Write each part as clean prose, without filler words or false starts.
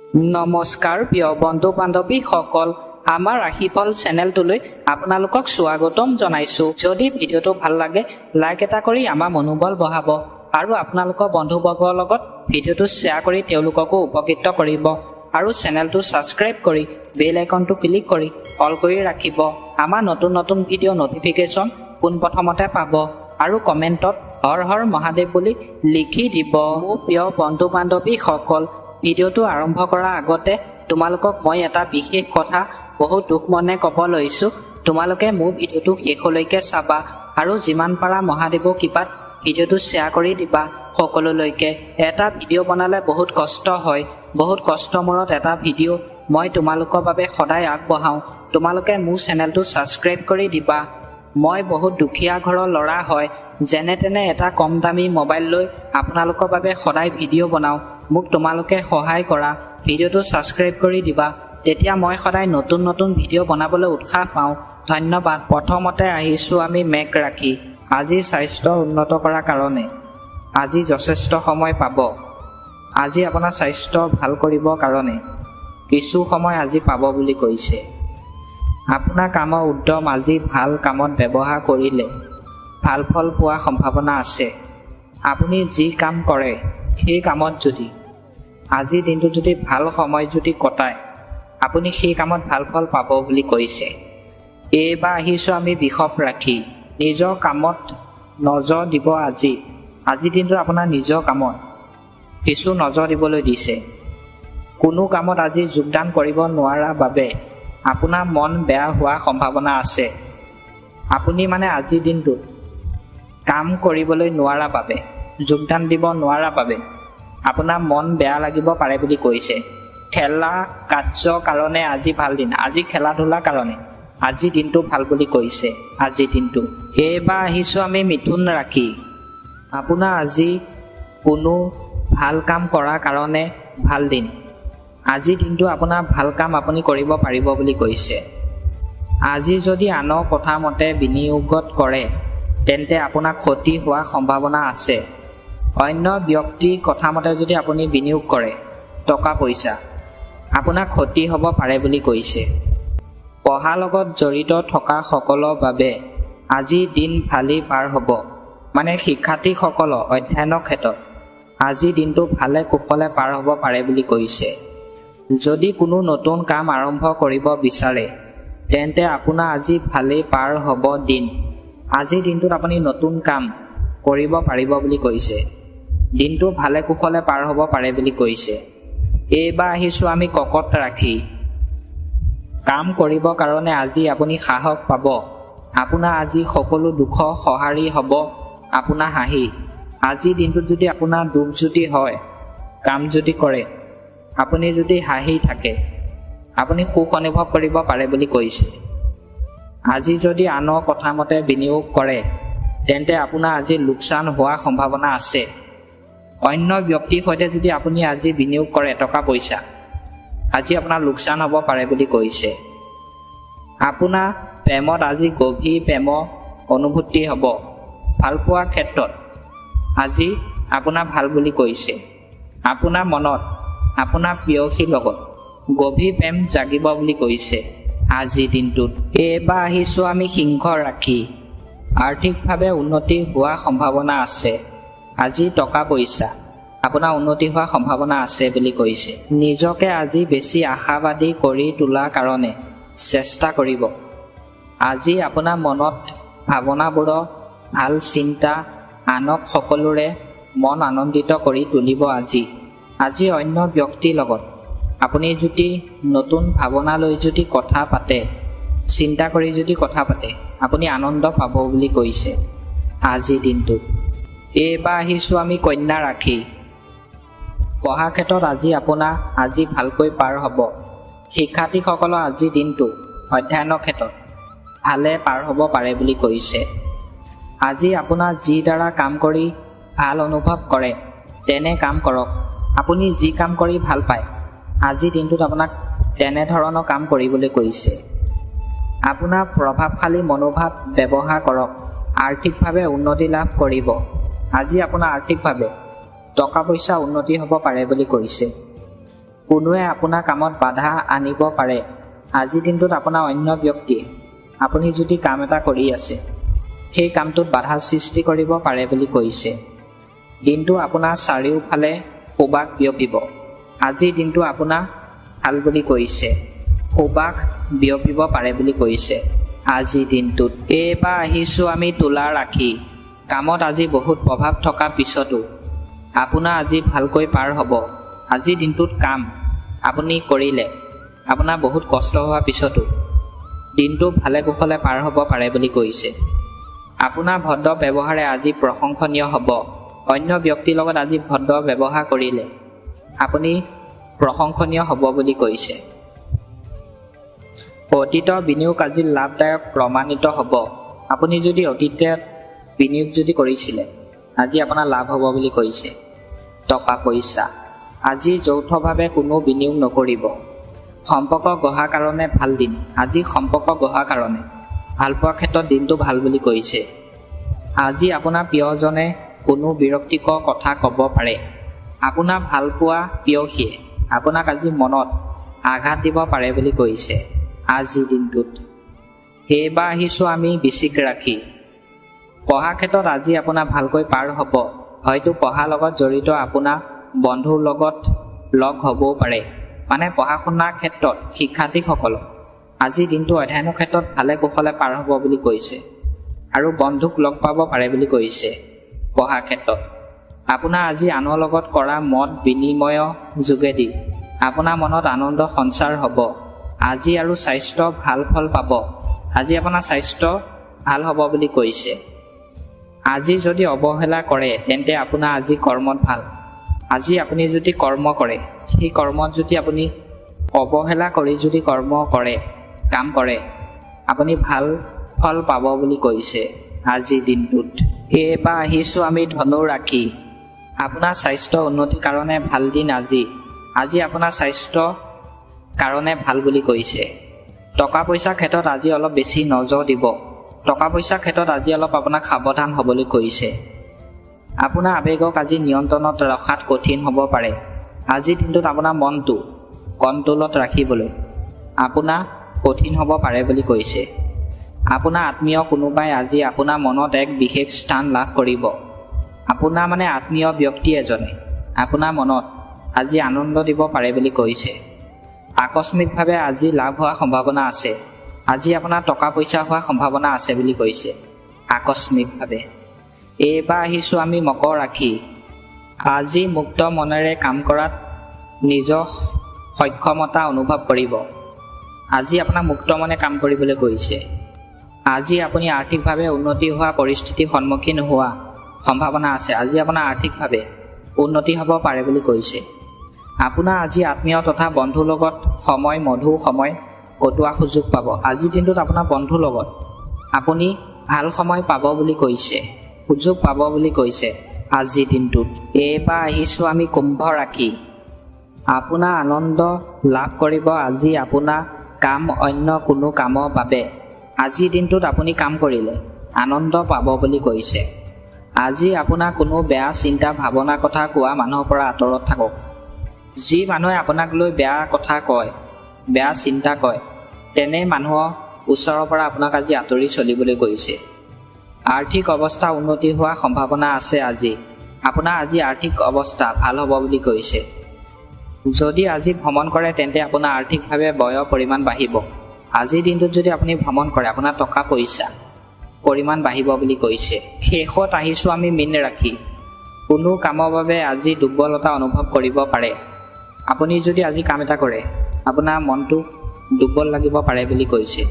নমস্কাৰ প্ৰিয় বন্ধু বান্ধৱীসকল, আমাৰ ৰাশিফল চেনেলটোলৈ আপোনালোকক স্বাগতম জনাইছো। যদি ভিডিঅ'টো ভাল লাগে লাইক এটা কৰি আমাৰ মনোবল বঢ়াব আৰু আপোনালোকৰ বন্ধুবৰ্গৰ লগত ভিডিঅ'টো শ্বেয়াৰ কৰি তেওঁলোককো উপকৃত কৰিব আৰু চেনেলটো ছাবস্ক্ৰাইব কৰি বেল আইকনটো ক্লিক কৰি অল কৰি ৰাখিব। আমাৰ নতুন নতুন ভিডিঅ' নটিফিকেশ্যন পোনপ্ৰথমতে পাব আৰু কমেণ্টত হৰ হৰ মহাদেৱ বুলি লিখি দিব। মোৰ প্ৰিয় বন্ধু বান্ধৱীসকল, ভিডিঅ'টো আৰম্ভ কৰাৰ আগতে তোমালোকক মই এটা বিশেষ কথা বহুত দুখ মনে ক'ব লৈছোঁ। তোমালোকে মোৰ ভিডিঅ'টো শেষলৈকে চাবা আৰু যিমান পাৰা মহাদেৱৰ কৃপাত ভিডিঅ'টো শ্বেয়াৰ কৰি দিবা সকলোলৈকে। এটা ভিডিঅ' বনালে বহুত কষ্ট হয়, বহুত কষ্টৰ মূৰত এটা ভিডিঅ' মই তোমালোকৰ বাবে সদায় আগবঢ়াওঁ। তোমালোকে মোৰ চেনেলটো ছাবস্ক্ৰাইব কৰি দিবা। মই বহুত দুখীয়া ঘৰৰ ল'ৰা হয়, যেনে তেনে এটা কম দামী মোবাইল লৈ আপোনালোকৰ বাবে সদায় ভিডিঅ' বনাওঁ। মোক তোমালোকে সহায় কৰা, ভিডিঅ'টো ছাবস্ক্ৰাইব কৰি দিবা, তেতিয়া মই সদায় নতুন নতুন ভিডিঅ' বনাবলৈ উৎসাহ পাওঁ। ধন্যবাদ। প্ৰথমতে আহিছোঁ আমি মেঘ ৰাশি। আজি স্বাস্থ্য উন্নত কৰাৰ কাৰণে আজি যথেষ্ট সময় পাব। আজি আপোনাৰ স্বাস্থ্য ভাল কৰিবৰ কাৰণে কিছু সময় আজি পাব বুলি কৈছে। আপোনাৰ কামৰ উদ্যম আজি ভাল কামত ব্যৱহাৰ কৰিলে ভাল ফল পোৱাৰ সম্ভাৱনা আছে। আপুনি যি কাম কৰে সেই কামত যদি আজিৰ দিনটো যদি ভাল সময় যদি কটায় আপুনি সেই কামত ভাল ফল পাব বুলি কৈছে। এইবাৰ আহিছোঁ আমি বৃষভ ৰাশি। নিজৰ কামত নজৰ দিব। আজিৰ দিনটো আপোনাৰ নিজৰ কামত কিছু নজৰ দিবলৈ দিছে। কোনো কামত আজি যোগদান কৰিব নোৱাৰাৰ বাবে আপোনাৰ মন বেয়া হোৱাৰ সম্ভাৱনা আছে। আপুনি আজিৰ দিনটোত কাম কৰিবলৈ নোৱাৰাৰ বাবে, যোগদান দিব নোৱাৰাৰ বাবে আপোনাৰ মন বেয়া লাগিব পাৰে বুলি কৈছে। খেলা কাৰ্যৰ কাৰণে আজি ভাল দিন। আজি খেলা ধূলাৰ কাৰণে আজিৰ দিনটো ভাল বুলি কৈছে। আজিৰ দিনটো। এইবাৰ আহিছোঁ আমি মিথুন ৰাশি। আপোনাৰ আজি কোনো ভাল কাম কৰাৰ কাৰণে ভাল দিন। আজিৰ দিনটো আপোনাৰ ভাল কাম আপুনি কৰিব পাৰিব বুলি কৈছে। আজি যদি আনৰ কথা মতে বিনিয়োগত কৰে তেন্তে আপোনাৰ ক্ষতি হোৱাৰ সম্ভাৱনা আছে। অন্য ব্যক্তিৰ কথা মতে যদি আপুনি বিনিয়োগ কৰে টকা পইচা, আপোনাৰ ক্ষতি হ'ব পাৰে বুলি কৈছে। পঢ়াৰ লগত জড়িত থকা সকলৰ বাবে আজিৰ দিন ভালেই পাৰ হ'ব। শিক্ষাৰ্থীসকলৰ অধ্যয়নৰ ক্ষেত্ৰত আজিৰ দিনটো ভালে কুশলে পাৰ হ'ব পাৰে বুলি কৈছে। যদি কোনো নতুন কাম আৰম্ভ কৰিব বিচাৰে তেন্তে আপোনাৰ আজি ভালেই পাৰ হ'ব দিন। আজিৰ দিনটোত আপুনি নতুন কাম কৰিব পাৰিব বুলি কৈছে। দিনটো ভালে কুশলে পাৰ হ'ব পাৰে বুলি কৈছে। এইবাৰ আহিছোঁ আমি কৰ্কট ৰাশি। কাম কৰিবৰ কাৰণে আজি আপুনি সাহস পাব। আপোনাৰ আজি সকলো দুখৰ সঁহাৰি হ'ব আপোনাৰ হাঁহি। আজিৰ দিনটোত যদি আপোনাৰ দুখ যদি হয়, কাম যদি কৰে, আপুনি যদি হাঁহি থাকে আপুনি সুখ অনুভৱ কৰিব পাৰে বুলি কৈছে। আজি যদি আনৰ কথা মতে বিনিয়োগ কৰে তেন্তে আপোনাৰ আজি লোকচান হোৱাৰ সম্ভাৱনা আছে। অন্য ব্যক্তিৰ সৈতে যদি আপুনি আজি বিনিয়োগ কৰে টকা পইচা, আজি আপোনাৰ লোকচান হ'ব পাৰে বুলি কৈছে। আপোনাৰ প্ৰেমত আজি গভীৰ প্ৰেমৰ অনুভূতি হ'ব। ভালপোৱাৰ ক্ষেত্ৰত আজি আপোনাৰ ভাল বুলি কৈছে। আপোনাৰ মনত আপোনাৰ প্ৰেয়সীৰ লগত গভীৰ প্ৰেম জাগিব বুলি কৈছে আজিৰ দিনটোত। এইবাৰ আহিছোঁ আমি সিংহ ৰাশি। আৰ্থিকভাৱে উন্নতি হোৱাৰ সম্ভাৱনা আছে। আজি টকা পইচা আপোনাৰ উন্নতি হোৱাৰ সম্ভাৱনা আছে বুলি কৈছে। নিজকে আজি বেছি আশাবাদী কৰি তোলাৰ কাৰণে চেষ্টা কৰিব। আজি আপোনাৰ মনত ভাৱনাবোৰৰ ভাল চিন্তা আনক সকলোৰে মন আনন্দিত কৰি তুলিব। আজি অন্য ব্যক্তিৰ লগত আপুনি যদি নতুন ভাৱনা লৈ যদি কথা পাতে, চিন্তা কৰি যদি কথা পাতে আপুনি আনন্দ পাব বুলি কৈছে আজিৰ দিনটোত। এইবাৰ আহিছোঁ আমি কন্যা ৰাশি। পঢ়াৰ ক্ষেত্ৰত আপোনাৰ আজি ভালকৈ পাৰ হ'ব। শিক্ষাৰ্থীসকলৰ আজিৰ দিনটো অধ্যয়নৰ ক্ষেত্ৰত ভালে পাৰ হ'ব পাৰে বুলি কৈছে। আজি আপোনাৰ যি দ্বাৰা কাম কৰি ভাল অনুভৱ কৰে তেনে কাম কৰক। আপুনি যি কাম কৰি ভাল পায় আজিৰ দিনটোত আপোনাক তেনেধৰণৰ কাম কৰিবলৈ কৈছে। আপোনাৰ প্ৰভাৱশালী মনোভাৱ ব্যৱহাৰ কৰক। আৰ্থিকভাৱে উন্নতি লাভ কৰিব। আজি আপোনাৰ আৰ্থিকভাৱে টকা পইচা উন্নতি হ'ব পাৰে বুলি কৈছে। কোনোৱে আপোনাৰ কামত বাধা আনিব পাৰে। আজিৰ দিনটোত আপোনাৰ অন্য ব্যক্তিয়ে আপুনি যদি কাম এটা কৰি আছে সেই কামটোত বাধা সৃষ্টি কৰিব পাৰে বুলি কৈছে। দিনটো আপোনাৰ চাৰিওফালে সুবাস বিয়পিব। আজিৰ দিনটো আপোনাৰ ভাল বুলি কৈছে। সুবাস বিয়পিব পাৰে বুলি কৈছে আজিৰ দিনটোত। এইবাৰ আহিছোঁ আমি তুলা ৰাশি। কামত আজি বহুত প্ৰভাৱ থকা পিছতো আপোনাৰ আজি ভালকৈ পাৰ হ'ব। আজিৰ দিনটোত কাম আপুনি কৰিলে আপোনাৰ বহুত কষ্ট হোৱাৰ পিছতো দিনটো ভালে কুশলে পাৰ হ'ব পাৰে বুলি কৈছে। আপোনাৰ ভদ্ৰ ব্যৱহাৰে আজি প্ৰশংসনীয় হ'ব। অন্য ব্যক্তিৰ লগত আজি ভদ্ৰ ব্যৱহাৰ কৰিলে আপুনি প্ৰশংসনীয় হ'ব বুলি কৈছে। অতীতৰ বিনিয়োগ আজি লাভদায়ক প্ৰমাণিত হ'ব। আপুনি যদি অতীতত বিনিয়োগ যদি কৰিছিলে আজি আপোনাৰ লাভ হ'ব বুলি কৈছে। টকা পইচা আজি যৌথভাৱে কোনো বিনিয়োগ নকৰিব। সম্পৰ্ক গঢ়াৰ কাৰণে ভাল দিন। আজি সম্পৰ্ক গঢ়াৰ কাৰণে ভাল পোৱাৰ ক্ষেত্ৰত দিনটো ভাল বুলি কৈছে। আজি আপোনাৰ প্ৰিয়জনে কোনো বিৰক্তিকৰ কথা ক'ব পাৰে। আপোনাৰ ভালপোৱা প্ৰিয়সীয়ে আপোনাক আজি মনত আঘাত দিব পাৰে বুলি কৈছে আজিৰ দিনটোত। সেইবাৰ আহিছোঁ আমি বৃশ্চিক ৰাশি। পঢ়াৰ ক্ষেত্ৰত আজি আপোনাৰ ভালকৈ পাৰ হ'ব। হয়তো পঢ়াৰ লগত জড়িত আপোনাৰ বন্ধুৰ লগত লগ হ'বও পাৰে। মানে পঢ়া শুনাৰ ক্ষেত্ৰত শিক্ষাৰ্থীসকলক আজিৰ দিনটো অধ্যয়নৰ ক্ষেত্ৰত ভালে কুশলে পাৰ হ'ব বুলি কৈছে আৰু বন্ধুক লগ পাব পাৰে বুলি কৈছে। পঢ়াৰ ক্ষেত্ৰত আপোনাৰ আজি আনৰ লগত কৰা মত বিনিময়ৰ যোগেদি আপোনাৰ মনত আনন্দ সঞ্চাৰ হ'ব। আজি আৰু স্বাস্থ্য ভাল ফল পাব। আজি আপোনাৰ স্বাস্থ্য ভাল হ'ব বুলি কৈছে। আজি যদি অৱহেলা কৰে তেন্তে আপোনাৰ আজি কৰ্মত ভাল। আজি আপুনি যদি কৰ্ম কৰে সেই কৰ্মত যদি আপুনি অৱহেলা কৰি যদি কাম কৰে আপুনি ভাল ফল পাব বুলি কৈছে আজিৰ দিনটোত। এইবাৰ আহিছোঁ আমি ধনু ৰাশি। আপোনাৰ স্বাস্থ্য উন্নতিৰ কাৰণে ভাল দিন আজি। আজি আপোনাৰ স্বাস্থ্য কাৰণে ভাল বুলি কৈছে। টকা পইচাৰ ক্ষেত্ৰত আজি অলপ বেছি নজৰ দিব। টকা পইচাৰ ক্ষেত্ৰত আজি অলপ আপোনাক সাৱধান হ'বলৈ কৈছে। আপোনাৰ আৱেগক আজি নিয়ন্ত্ৰণত ৰখাত কঠিন হ'ব পাৰে। আজিৰ দিনটোত আপোনাৰ মনটো কণ্ট্ৰলত ৰাখিবলৈ আপোনাৰ কঠিন হ'ব পাৰে বুলি কৈছে। আপোনাৰ আত্মীয় কোনোবাই আজি আপোনাৰ মনত এক বিশেষ স্থান লাভ কৰিব। আপোনাৰ আত্মীয় ব্যক্তি এজনে আপোনাৰ মনত আজি আনন্দ দিব পাৰে বুলি কৈছে। আকস্মিকভাৱে আজি লাভ হোৱাৰ সম্ভাৱনা আছে। আজি আপোনাৰ টকা পইচা হোৱাৰ সম্ভাৱনা আছে বুলি কৈছে আকস্মিকভাৱে। এইবাৰ আহিছোঁ আমি মকৰ ৰাশি। আজি মুক্ত মনেৰে কাম কৰাত নিজৰ সক্ষমতা অনুভৱ কৰিব। আজি আপোনাক মুক্ত মনে কাম কৰিবলৈ কৈছে। আজি আপুনি আৰ্থিকভাৱে উন্নতি হোৱা পৰিস্থিতিৰ সন্মুখীন হোৱা সম্ভাৱনা আছে। আজি আপোনাৰ আৰ্থিকভাৱে উন্নতি হ'ব পাৰে বুলি কৈছে। আপোনাৰ আজি আত্মীয় তথা বন্ধুৰ লগত মধুৰ সময় কটোৱা সুযোগ পাব। আজিৰ দিনটোত আপোনাৰ বন্ধুৰ লগত আপুনি ভাল সময় পাব বুলি কৈছে, সুযোগ পাব বুলি কৈছে আজিৰ দিনটোত। এইবাৰ আহিছোঁ আমি কুম্ভ ৰাশি। আপোনাৰ আনন্দ লাভ কৰিব আজি আপোনাৰ কাম অন্য কোনো কামৰ বাবে। আজিৰ দিনটোত আপুনি কাম কৰিলে আনন্দ পাব বুলি কৈছে। আজি আপোনাৰ কোনো বেয়া চিন্তা ভাৱনা কথা কোৱা মানুহৰ পৰা আঁতৰত থাকক। যি মানুহে আপোনাক লৈ বেয়া কথা কয়, বেয়া চিন্তা কয়, তেনে মানুহৰ ওচৰৰ পৰা আপোনাক আজি আঁতৰি চলিবলৈ কৈছে। আৰ্থিক অৱস্থা উন্নতি হোৱাৰ সম্ভাৱনা আছে। আজি আপোনাৰ আৰ্থিক অৱস্থা ভাল হ'ব বুলি কৈছে। যদি আজি ভ্ৰমণ কৰে তেন্তে আপোনাৰ আৰ্থিকভাৱে ব্যয়ৰ পৰিমাণ বাঢ়িব। আজিৰ দিনটোত যদি আপুনি ভ্ৰমণ কৰে আপোনাৰ টকা পইচা পৰিমাণ বাঢ়িব বুলি কৈছে। শেষত আহিছোঁ আমি মীন ৰাশি। কোনো কামৰ বাবে আজি দুৰ্বলতা অনুভৱ কৰিব পাৰে। আপুনি যদি আজি কাম এটা কৰে আপোনাৰ মনটো দুৰ্বল লাগিব পাৰে বুলি কৈছে।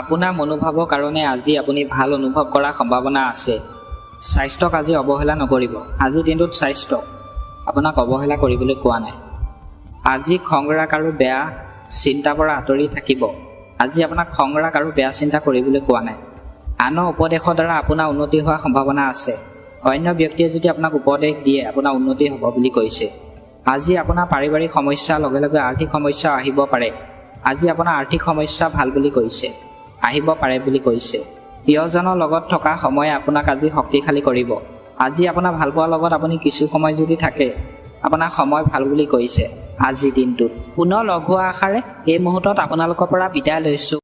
আপোনাৰ মনোভাৱৰ কাৰণে আজি আপুনি ভাল অনুভৱ কৰাৰ সম্ভাৱনা আছে। স্বাস্থ্যক আজি অৱহেলা নকৰিব। আজিৰ দিনটোত স্বাস্থ্য আপোনাক অৱহেলা কৰিবলৈ কোৱা নাই। আজি খং ৰাগ আৰু বেয়া চিন্তাৰ পৰা আঁতৰি থাকিব। আজি আপোনাক খং ৰাগ আৰু বেয়া চিন্তা কৰিবলৈ কোৱা নাই। আনৰ উপদেশৰ দ্বাৰা আপোনাৰ উন্নতি হোৱাৰ সম্ভাৱনা আছে। অন্য ব্যক্তিয়ে যদি আপোনাক উপদেশ দিয়ে আপোনাৰ উন্নতি হ'ব বুলি কৈছে। আজি আপোনাৰ পাৰিবাৰিক সমস্যাৰ লগে লগে আৰ্থিক সমস্যা আহিব পাৰে। আজি আপোনাৰ আৰ্থিক সমস্যা ভাল বুলি কৈছে, আহিব পাৰে বুলি কৈছে। প্ৰিয়জনৰ লগত থকা সময়ে আপোনাক আজি শক্তিশালী কৰিব। আজি আপোনাৰ ভালপোৱাৰ লগত আপুনি কিছু সময় যদি থাকে আপোনাৰ সময় ভাল বুলি কৈছে আজিৰ দিনটোত। পুনৰ লগ হোৱা আশাৰে এই মুহূৰ্তত আপোনালোকৰ পৰা বিদায় লৈছো।